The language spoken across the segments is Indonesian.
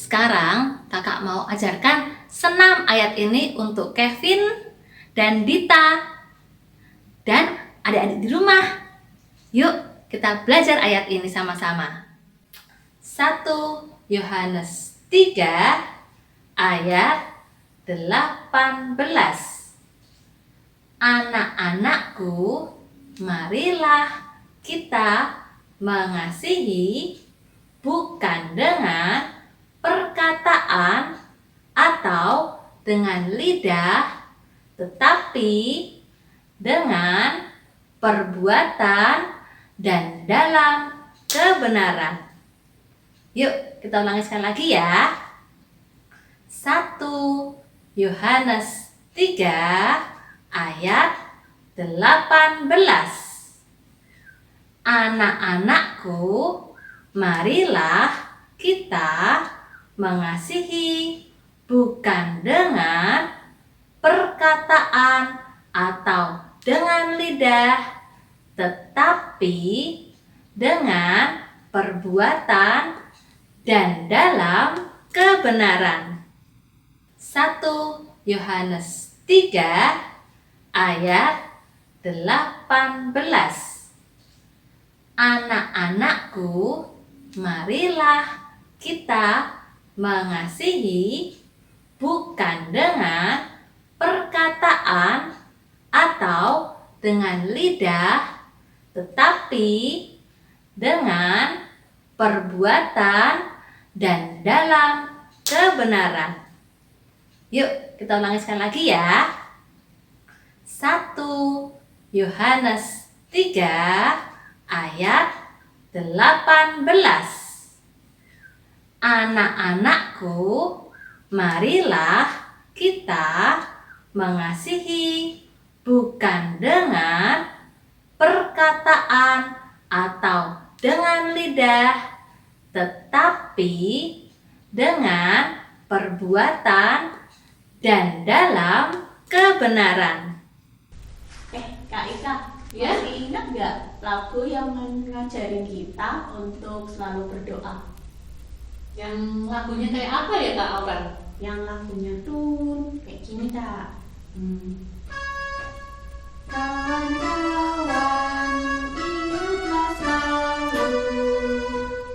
Sekarang kakak mau ajarkan senam ayat ini untuk Kevin dan Dita dan adik-adik di rumah. Yuk kita belajar ayat ini sama-sama. 1 Yohanes 3 ayat 18. Anak-anakku, marilah kita mengasihi bukan dengan perkataan atau dengan lidah, tetapi dengan perbuatan dan dalam kebenaran. Yuk kita ulangi sekali lagi ya. 1 Yohanes 3 ayat 18. Anak-anakku, marilah kita mengasihi bukan dengan perkataan atau dengan lidah, tetapi dengan perbuatan dan dalam kebenaran. 1 Yohanes 3 ayat 18. Anak-anakku, marilah kita mengasihi bukan dengan perkataan atau dengan lidah, tetapi dengan perbuatan dan dalam kebenaran. Yuk kita ulangi sekali lagi ya. 1 Yohanes 3 ayat 18. Anak-anakku, marilah kita mengasihi bukan dengan perkataan atau dengan lidah, tetapi dengan perbuatan dan dalam kebenaran. Kak Ika, Ya? masih ingat nggak lagu yang ngajarin kita untuk selalu berdoa? Yang lagunya kayak apa ya Kak Aurel? Yang lagunya tuh kayak gini Kak. Kawan-kawan, ingatlah selalu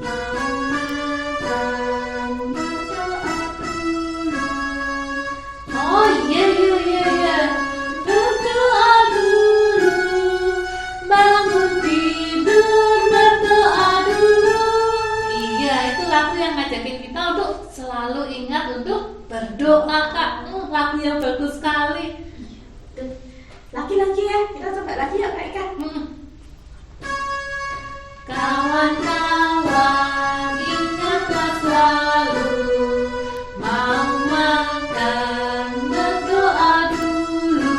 mau makan, berdoa dulu. Oh iya. Berdoa dulu, bangun tidur, berdoa dulu. Iya, itu lagu yang ngajakin kita untuk selalu ingat untuk berdoa Kak. Lagu yang bagus sekali. Tuh, lagi-lagi ya, kita coba lagi ya Kak Ika. Kawan-kawan, ingatlah selalu mau makan, berdoa dulu,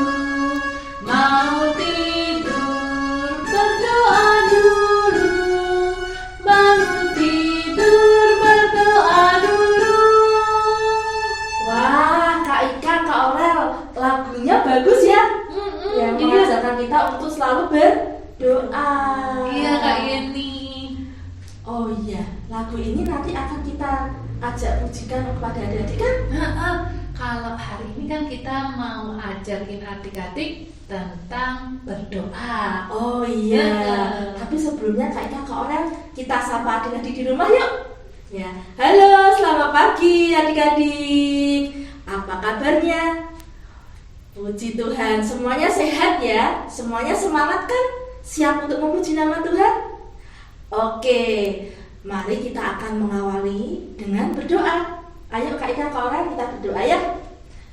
mau tidur, berdoa dulu, bangun tidur, berdoa dulu. Wah, Kak Ika, Kak Aurel, lagunya bagus ya. Yang Iya. mengajarkan kita untuk selalu berdoa. Iya Kak Yeni. Oh iya, lagu ini nanti akan kita ajak pujikan kepada adik-adik kan? Kalau hari ini kan kita mau ajarin adik-adik tentang berdoa. Oh iya. Ya. Tapi sebelumnya Kak Ika, Kak Aurel, kita sapa adik-adik di rumah yuk. Ya. Halo, selamat pagi adik-adik. Apa kabarnya? Puji Tuhan, semuanya sehat ya? Semuanya semangat kan? Siap untuk memuji nama Tuhan? Oke, mari kita akan mengawali dengan berdoa. Ayo Kak Ika, Kak Aurel, kita berdoa ya.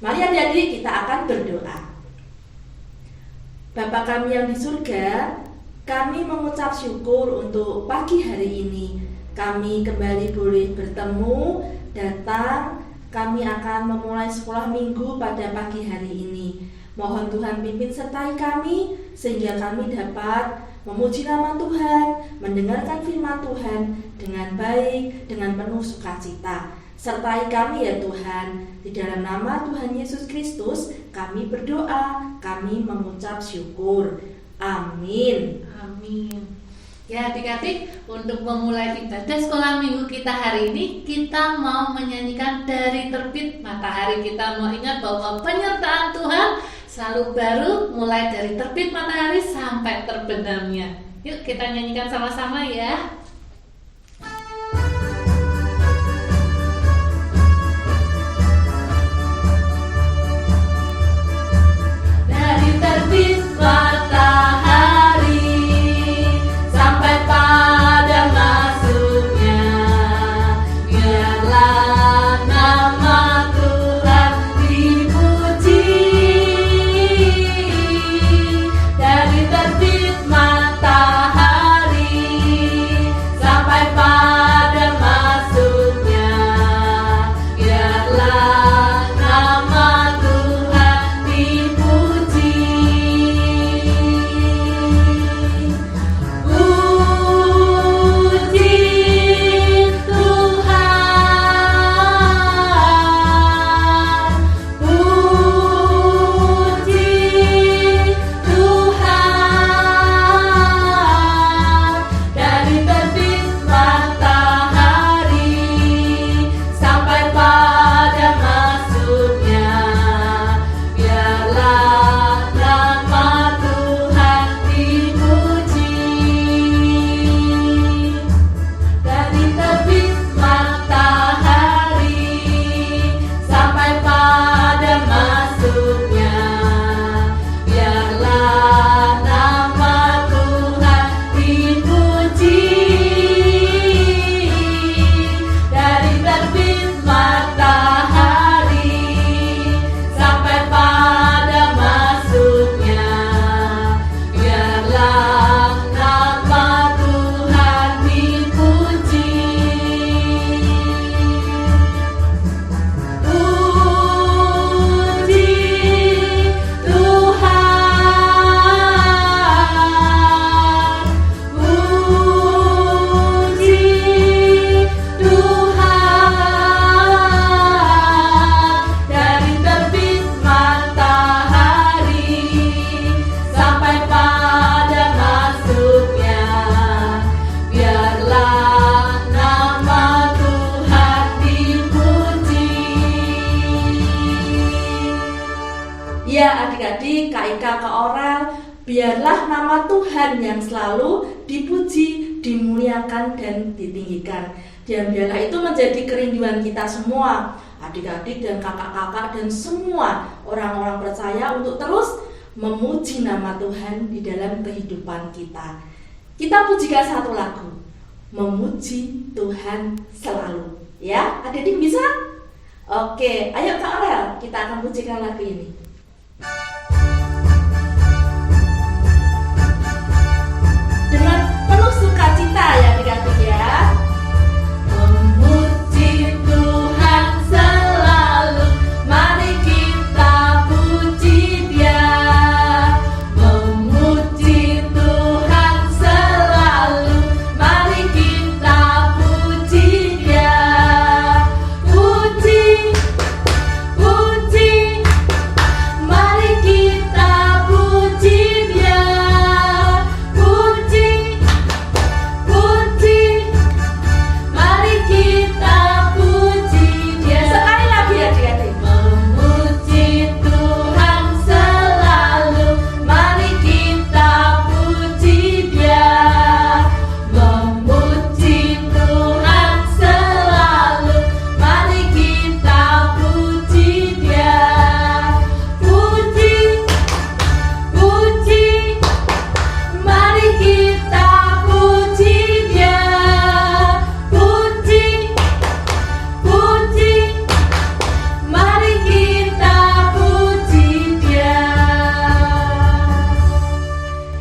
Mari adik-adik, kita akan berdoa. Bapa kami yang di surga, kami mengucap syukur untuk pagi hari ini. Kami kembali boleh bertemu, datang. Kami akan memulai sekolah minggu pada pagi hari ini. Mohon Tuhan pimpin sertai kami, sehingga kami dapat memuji nama Tuhan, mendengarkan firman Tuhan dengan baik, dengan penuh sukacita. Sertai kami ya Tuhan, di dalam nama Tuhan Yesus Kristus kami berdoa, kami mengucap syukur. Amin. Amin. Ya adik-adik, untuk memulai ibadah sekolah minggu kita hari ini, kita mau menyanyikan Dari Terbit Matahari. Kita mau ingat bahwa penyertaan Tuhan selalu baru, mulai dari terbit matahari sampai terbenamnya. Yuk kita nyanyikan sama-sama ya. Dari terbit matahari sampai pada masuknya, biarlah nama Tuhan dipuji. Dari terbit matahari sampai pada masuknya, biarlah nama Tuhan dipuji. Puji Tuhan, puji Tuhan. Dari terbit matahari sampai pada masuknya, biarlah nama Tuhan dipuji. Dari terbit matahari sampai pada masuknya, biarlah nama Tuhan dipuji. Dari terbit matahari sampai pada masuknya, biarlah nama Tuhan dipuji. Puji Tuhan, puji Tuhan. Dari terbit matahari sampai pada masuknya, biarlah nama Tuhan dipuji. Ya adik-adik, Kak Ika, Kak Oral, biarlah nama Tuhan yang selalu dipuji, dimuliakan, dan ditinggikan. Dan biarlah itu menjadi kerinduan kita semua, adik-adik dan kakak-kakak dan semua orang-orang percaya, untuk terus memuji nama Tuhan di dalam kehidupan kita. Kita pujikan satu lagu, Memuji Tuhan Selalu. Ya, adik-adik bisa? Oke, ayo Kak Oral, kita akan pujikan lagu ini. Dengan penuh sukacita ya adik-adik ya. Memuji Tuhan selalu, mari kita puji Dia. Memuji Tuhan selalu, mari kita puji Dia. Puji, puji, mari kita puji Dia. Puji, puji, mari kita puji Dia. Sekali lagi ya adik-adik. Memuji Tuhan selalu, mari kita puji Dia. Memuji Tuhan selalu, mari kita puji Dia. Puji, puji, mari kita puji Dia. Puji, puji, mari kita puji Dia.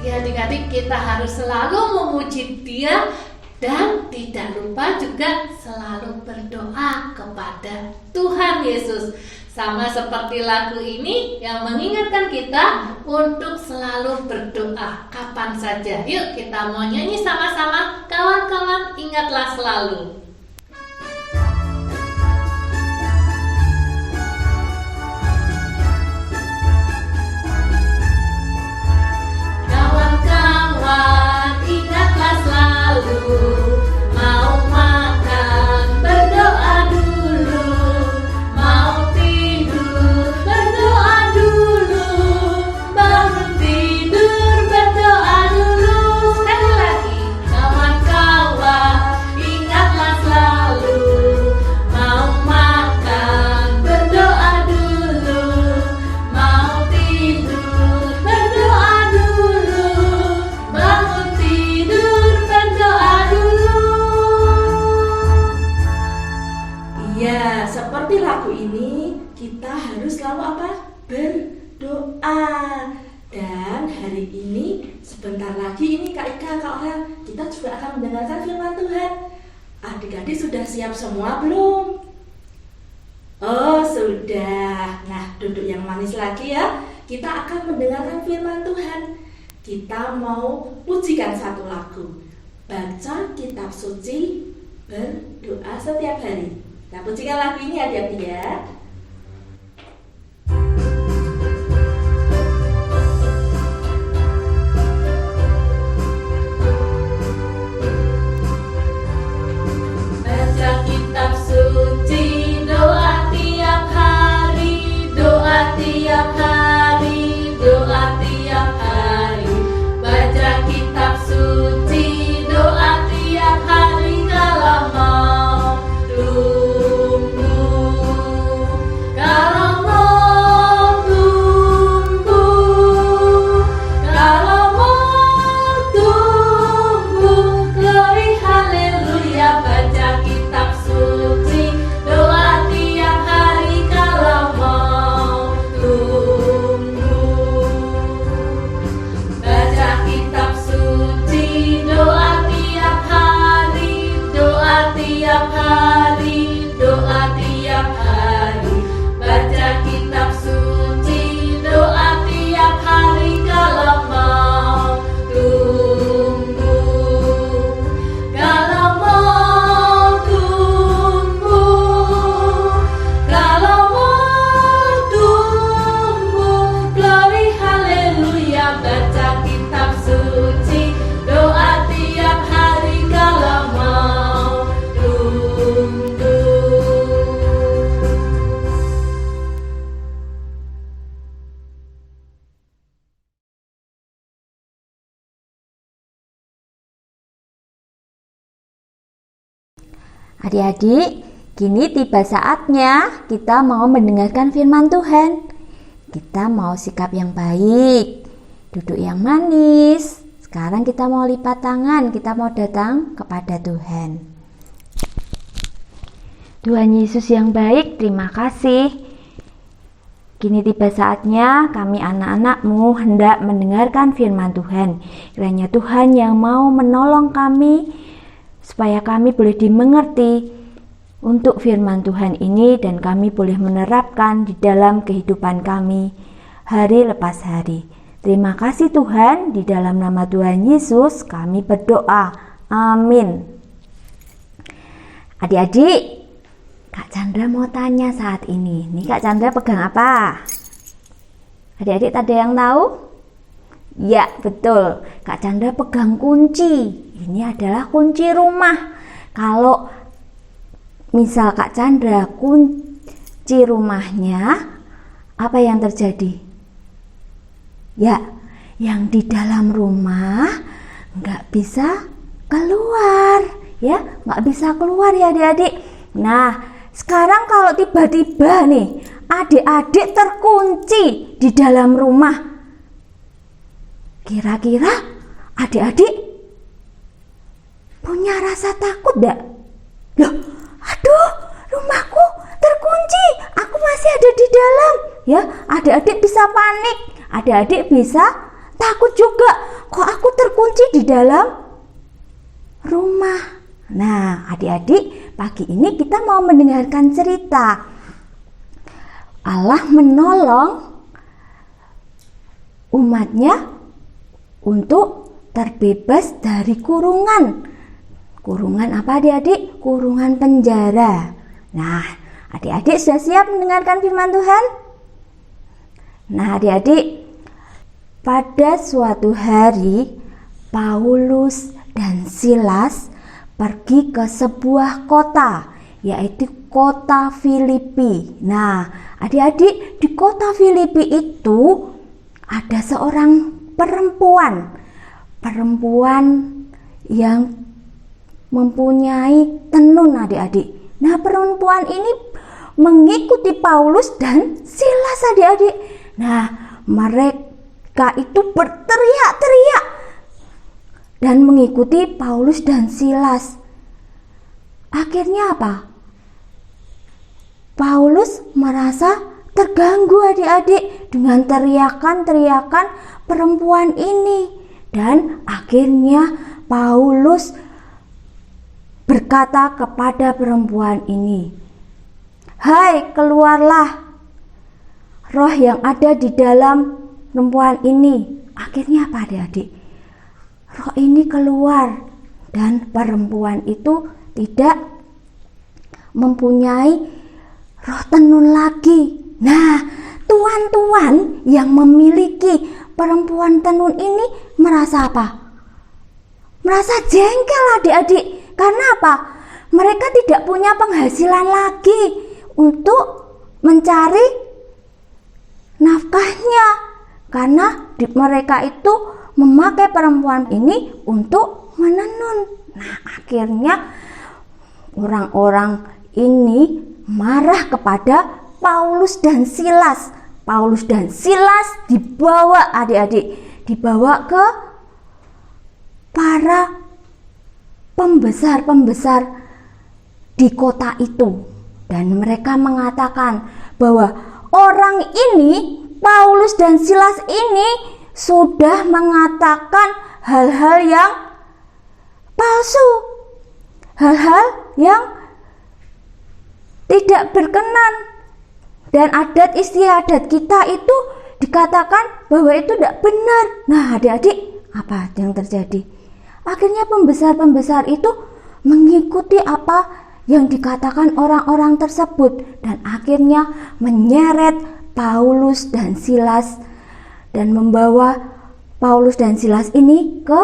Ya adik-adik, kita harus selalu memuji Dia dan tidak lupa juga selalu berdoa kepada Tuhan Yesus. Sama seperti lagu ini yang mengingatkan kita untuk selalu berdoa kapan saja. Yuk kita mau nyanyi sama-sama, kawan-kawan, ingatlah selalu. Kawan-kawan, ingatlah selalu. kita harus selalu apa? Berdoa. Dan hari ini sebentar lagi ini Kak Ika, Kak Orel, kita juga akan mendengarkan firman Tuhan. Adik-adik sudah siap semua belum? Oh sudah. Nah, duduk yang manis lagi ya. Kita akan mendengarkan firman Tuhan. Kita mau pujikan satu lagu, baca kitab suci, berdoa setiap hari. Kita pujikan lagu ini adik-adik ya. Baca kitab suci, doa tiap hari, doa tiap hari, doa tiap hari. Baca kitab suci, doa tiap hari kalau mau tumbuh, kalau mau tumbuh, kalau mau tumbuh. Glory haleluya. Baca kitab suci, doa tiap hari kalau mau tumbuh. Baca kitab suci, doa tiap hari, doa tiap hari, doa tiap hari. Baca kitab suci, doa tiap hari kalau mau tumbuh, kalau mau tumbuh, kalau mau tumbuh. Glory haleluya. Baca kitab suci, doa tiap hari kalau mau tumbuh. Adik-adik, kini tiba saatnya kita mau mendengarkan firman Tuhan. Kita mau sikap yang baik, duduk yang manis. Sekarang kita mau lipat tangan, kita mau datang kepada Tuhan. Tuhan Yesus yang baik, terima kasih. Kini tiba saatnya kami anak-anak-Mu hendak mendengarkan firman Tuhan. Kiranya Tuhan yang mau menolong kami supaya kami boleh dimengerti untuk firman Tuhan ini dan kami boleh menerapkan di dalam kehidupan kami hari lepas hari. Terima kasih Tuhan, di dalam nama Tuhan Yesus kami berdoa. Amin. Adik-adik, Kak Chandra mau tanya saat ini. Nih Kak Chandra pegang apa? Adik-adik ada yang tahu? Ya, betul. Kak Chandra pegang kunci. Ini adalah kunci rumah. Kalau misal Kak Chandra kunci rumahnya, apa yang terjadi? Ya, yang di dalam rumah nggak bisa keluar. Ya, nggak bisa keluar ya adik-adik. Nah, sekarang kalau tiba-tiba nih adik-adik terkunci di dalam rumah, kira-kira adik-adik punya rasa takut gak? Loh, aduh, rumahku terkunci, aku masih ada di dalam. Ya, adik-adik bisa panik, adik-adik bisa takut juga. Kok aku terkunci di dalam rumah? Nah, adik-adik, pagi ini kita mau mendengarkan cerita. Allah menolong umatnya untuk terbebas dari kurungan. Kurungan apa adik-adik? Kurungan penjara. Nah, adik-adik sudah siap mendengarkan firman Tuhan? Nah, adik-adik, pada suatu hari Paulus dan Silas pergi ke sebuah kota, yaitu kota Filipi. Nah, adik-adik, di kota Filipi itu ada seorang perempuan yang mempunyai tenun adik-adik. Nah, perempuan ini mengikuti Paulus dan Silas adik-adik. Nah, mereka itu berteriak-teriak dan mengikuti Paulus dan Silas. Akhirnya apa? Paulus merasa terganggu adik-adik dengan teriakan-teriakan perempuan ini. Dan akhirnya Paulus berkata kepada perempuan ini, "Hai, keluarlah roh yang ada di dalam perempuan ini." Akhirnya apa adik-adik? Roh ini keluar dan perempuan itu tidak mempunyai roh tenun lagi. Nah, tuan-tuan yang memiliki perempuan tenun ini merasa apa? Merasa jengkel adik-adik. Karena apa? Mereka tidak punya penghasilan lagi untuk mencari nafkahnya. Karena mereka itu memakai perempuan ini untuk menenun. Nah, akhirnya orang-orang ini marah kepada Paulus dan Silas. Paulus dan Silas dibawa adik-adik, dibawa ke para pembesar-pembesar di kota itu. Dan mereka mengatakan bahwa orang ini, Paulus dan Silas ini sudah mengatakan hal-hal yang palsu, hal-hal yang tidak berkenan, dan adat istiadat kita itu dikatakan bahwa itu tidak benar. Nah adik-adik, apa yang terjadi? Akhirnya pembesar-pembesar itu mengikuti apa yang dikatakan orang-orang tersebut, dan akhirnya menyeret Paulus dan Silas dan membawa Paulus dan Silas ini ke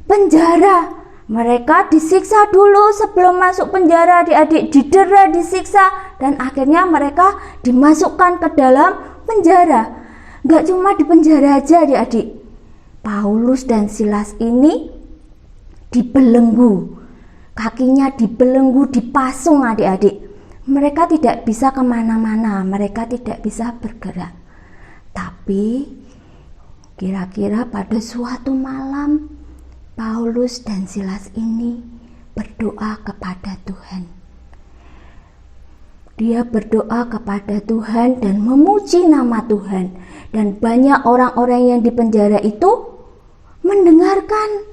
penjara. Mereka disiksa dulu sebelum masuk penjara adik-adik, didera, disiksa, dan akhirnya mereka dimasukkan ke dalam penjara. Gak cuma di penjara aja adik-adik, Paulus dan Silas ini dibelenggu, kakinya dibelenggu, dipasung adik-adik. Mereka tidak bisa kemana-mana, mereka tidak bisa bergerak. Tapi kira-kira pada suatu malam Paulus dan Silas ini berdoa kepada Tuhan. Dia berdoa kepada Tuhan dan memuji nama Tuhan. Dan banyak orang-orang yang di penjara itu mendengarkan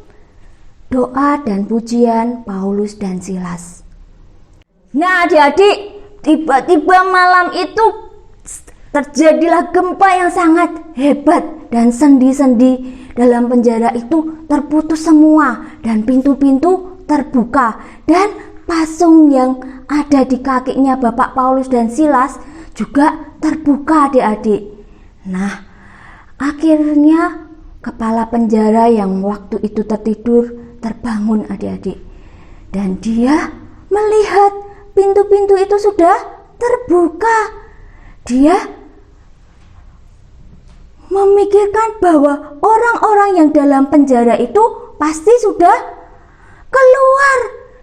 doa dan pujian Paulus dan Silas. Nah adik-adik, tiba-tiba malam itu terjadilah gempa yang sangat hebat, dan sendi-sendi dalam penjara itu terputus semua, dan pintu-pintu terbuka, dan pasung yang ada di kakinya Bapak Paulus dan Silas juga terbuka adik-adik. Nah, akhirnya kepala penjara yang waktu itu tertidur terbangun adik-adik, dan dia melihat pintu-pintu itu sudah terbuka. Dia memikirkan bahwa orang-orang yang dalam penjara itu pasti sudah keluar,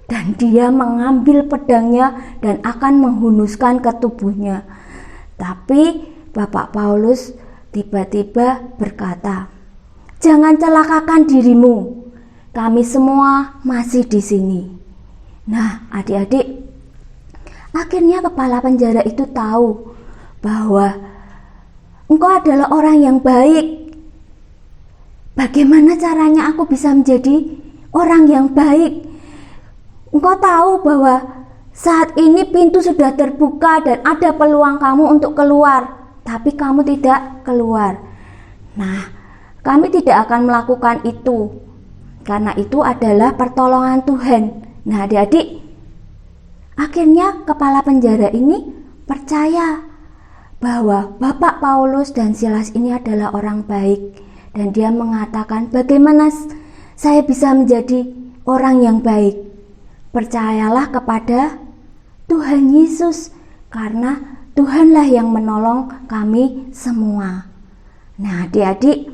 dan dia mengambil pedangnya dan akan menghunuskan ke tubuhnya. Tapi Bapak Paulus tiba-tiba berkata, "Jangan celakakan dirimu, kami semua masih di sini." Nah adik-adik, akhirnya kepala penjara itu tahu bahwa engkau adalah orang yang baik. Bagaimana caranya aku bisa menjadi orang yang baik? Engkau tahu bahwa saat ini pintu sudah terbuka dan ada peluang kamu untuk keluar, tapi kamu tidak keluar. Nah, kami tidak akan melakukan itu, karena itu adalah pertolongan Tuhan. Nah adik-adik, akhirnya kepala penjara ini percaya bahwa Bapak Paulus dan Silas ini adalah orang baik, dan dia mengatakan, "Bagaimana saya bisa menjadi orang yang baik?" Percayalah kepada Tuhan Yesus, karena Tuhanlah yang menolong kami semua. Nah adik-adik,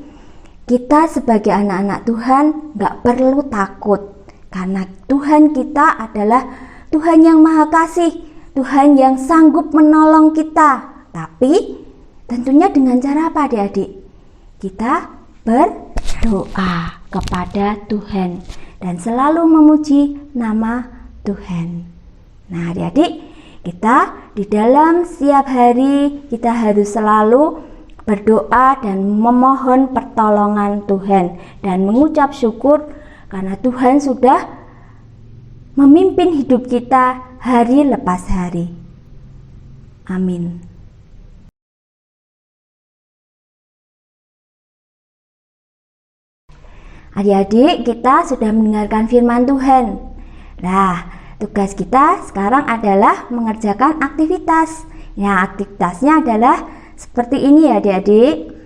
kita sebagai anak-anak Tuhan gak perlu takut, karena Tuhan kita adalah Tuhan yang Maha Kasih, Tuhan yang sanggup menolong kita. Tapi tentunya dengan cara apa adik-adik? Kita berdoa kepada Tuhan dan selalu memuji nama Tuhan. Nah adik-adik, Kita di dalam setiap hari kita harus selalu berdoa dan memohon pertolongan Tuhan dan mengucap syukur karena Tuhan sudah memimpin hidup kita hari lepas hari. Amin. Adik-adik, kita sudah mendengarkan firman Tuhan. Nah, tugas kita sekarang adalah mengerjakan aktivitas. Ya, aktivitasnya adalah seperti ini ya adik-adik.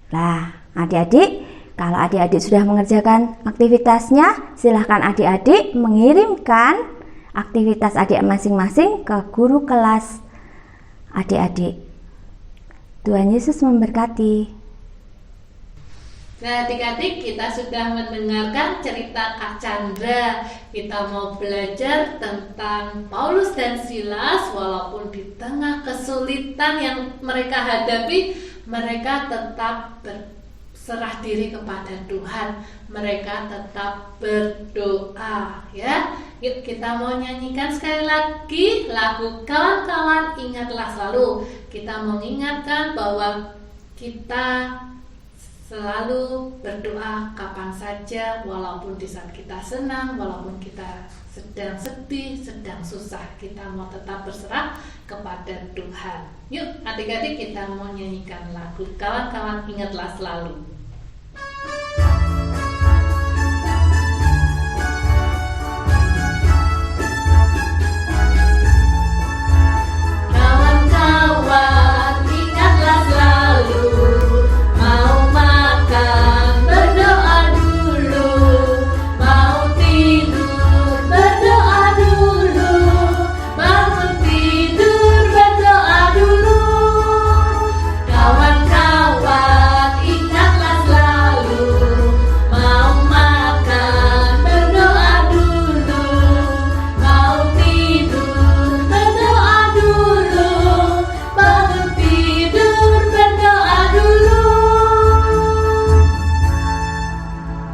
Nah, adik-adik, kalau adik-adik sudah mengerjakan aktivitasnya, silahkan adik-adik mengirimkan aktivitas adik masing-masing ke guru kelas adik-adik. Tuhan Yesus memberkati. Nah, adik-adik, kita sudah mendengarkan cerita Kak Chandra. Kita mau belajar tentang Paulus dan Silas. Walaupun di tengah kesulitan yang mereka hadapi, mereka tetap berserah diri kepada Tuhan. Mereka tetap berdoa, ya. Yuk kita mau nyanyikan sekali lagi lagu Kawan-kawan Ingatlah Selalu. Kita mengingatkan bahwa kita selalu berdoa kapan saja, walaupun di saat kita senang, walaupun kita sedang sedih, sedang susah, kita mau tetap berserah kepada Tuhan. Yuk adik-adik, kita mau nyanyikan lagu Kawan-kawan Ingatlah Selalu. Kawan-kawan ingatlah selalu, mau makan berdoa dulu, mau tidur berdoa dulu, bangun tidur berdoa dulu. Kawan-kawan ingatlah selalu, mau makan berdoa dulu, mau tidur berdoa dulu, bangun tidur berdoa dulu.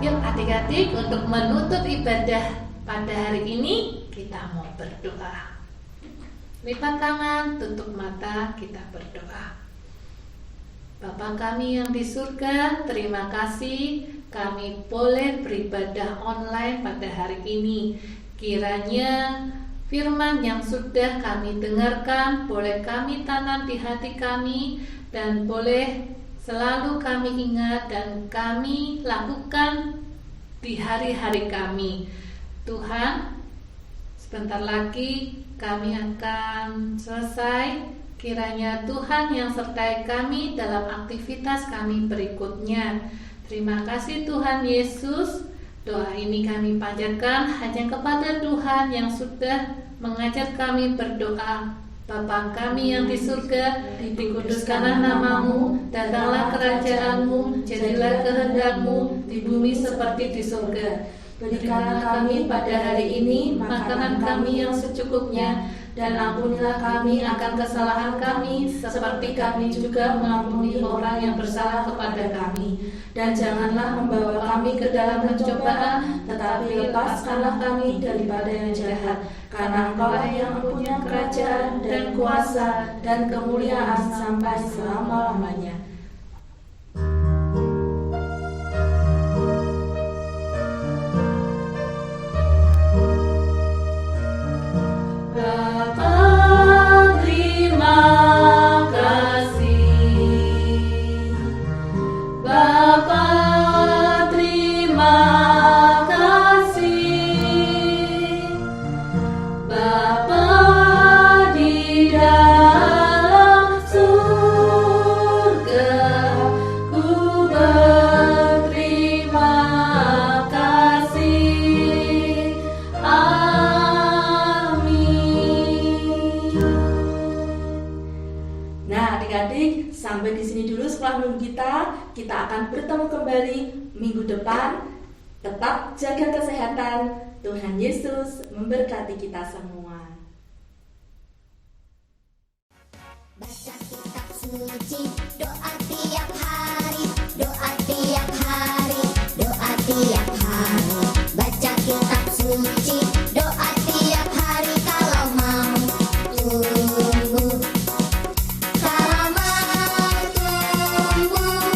Yuk adik-adik, untuk menutup ibadah pada hari ini, kita mau berdoa. Lipat tangan, tutup mata, kita berdoa. Bapa kami yang di surga, terima kasih kami boleh beribadah online pada hari ini. Kiranya firman yang sudah kami dengarkan boleh kami tanam di hati kami dan boleh selalu kami ingat dan kami lakukan di hari-hari kami. Tuhan, sebentar lagi kami akan selesai. Kiranya Tuhan yang sertai kami dalam aktivitas kami berikutnya. Terima kasih Tuhan Yesus. Doa ini kami panjatkan hanya kepada Tuhan yang sudah mengajar kami berdoa. Bapa kami yang di surga, dikuduskanlah namamu, datanglah kerajaanmu, jadilah kehendakmu di bumi seperti di surga. Berikanlah kami pada hari ini makanan kami yang secukupnya, dan ampunilah kami akan kesalahan kami, seperti kami juga mengampuni orang yang bersalah kepada kami. Dan janganlah membawa kami ke dalam pencobaan, tetapi lepaskanlah kami daripada yang jahat. Karena Engkaulah yang mempunyai kerajaan dan kuasa dan kemuliaan sampai selama-lamanya. Bapa di dalam surga, kita akan bertemu kembali minggu depan. Tetap jaga kesehatan. Tuhan Yesus memberkati kita semua. Baca kitab suci, doa tiap hari, doa tiap hari, doa tiap hari. Baca kitab suci, doa tiap hari kalau mau tumbuh. Kalau mau tumbuh,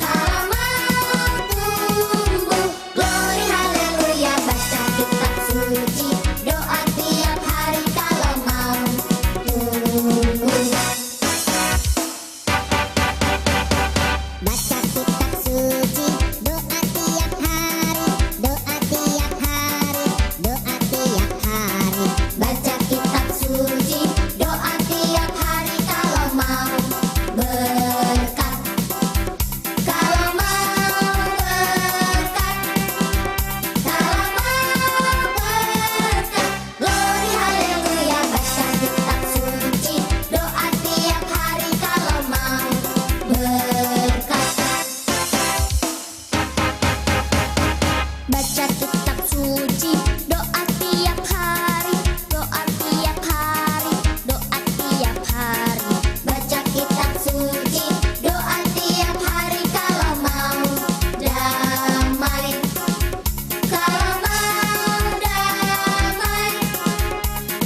kalau mau tumbuh. Glory haleluya, baca kitab suci, doa tiap hari kalau mau tumbuh. Baca kitab suci, doa tiap hari, doa tiap hari, doa tiap hari. Baca kitab suci, doa tiap hari kalau mau berkat. Kalau mau berkat, kalau mau berkat. Glory haleluya, baca kitab suci, doa tiap hari kalau mau berkat. Baca kitab suci, doa tiap hari, doa tiap hari, doa tiap hari. Baca kitab suci, doa tiap hari kalau mau damai. Kalau mau damai,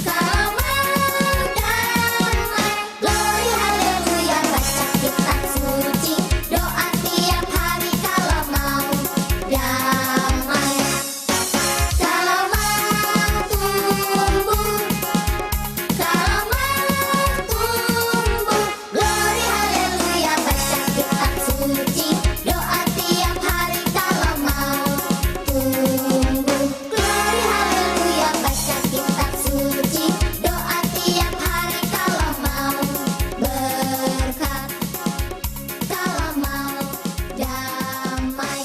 kalau mau damai. Glory haleluya, baca kitab suci, doa tiap hari kalau mau damai. Kalau mau tumbuh, kalau mau tumbuh. Glory haleluya, baca kitab suci, doa tiap hari kalau mau tumbuh. Glory haleluya, baca kitab suci, doa tiap hari kalau mau berkat, kalau mau damai.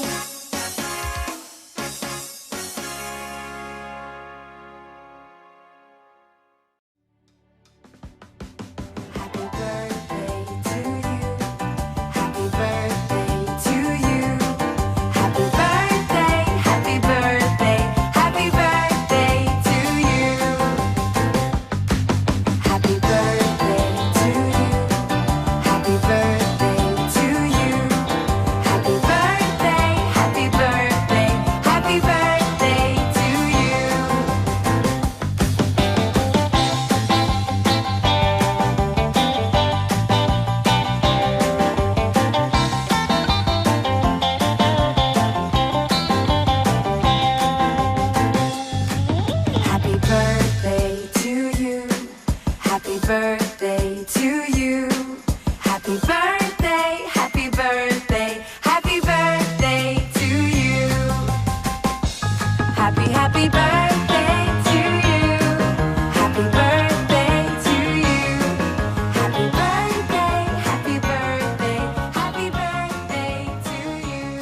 Happy birthday to you. Happy birthday to you. Happy birthday, happy birthday, happy birthday to you. Happy birthday to you. Happy birthday to you. Happy birthday, happy birthday, happy birthday to you. Happy birthday to you. Happy birthday to you. Happy birthday, happy birthday, happy birthday to you. Happy birthday to you. Happy birthday to you. Happy birthday, happy birthday, happy birthday to you.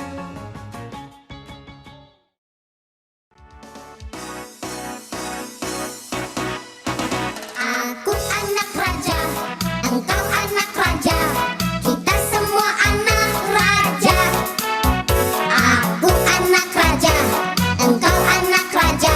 Aku anak raja, engkau anak raja, kita semua anak raja. Aku anak raja, engkau anak raja,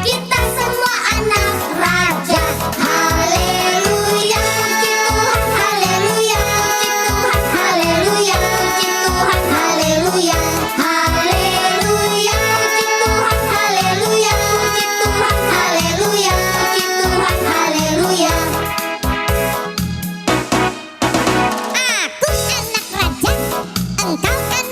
kita semua anak raja. Haleluya, puji Tuhan, haleluya, puji Tuhan, haleluya, puji Tuhan, haleluya. Haleluya, puji Tuhan, haleluya, puji Tuhan, haleluya, puji Tuhan, haleluya. Aku anak raja, engkau anak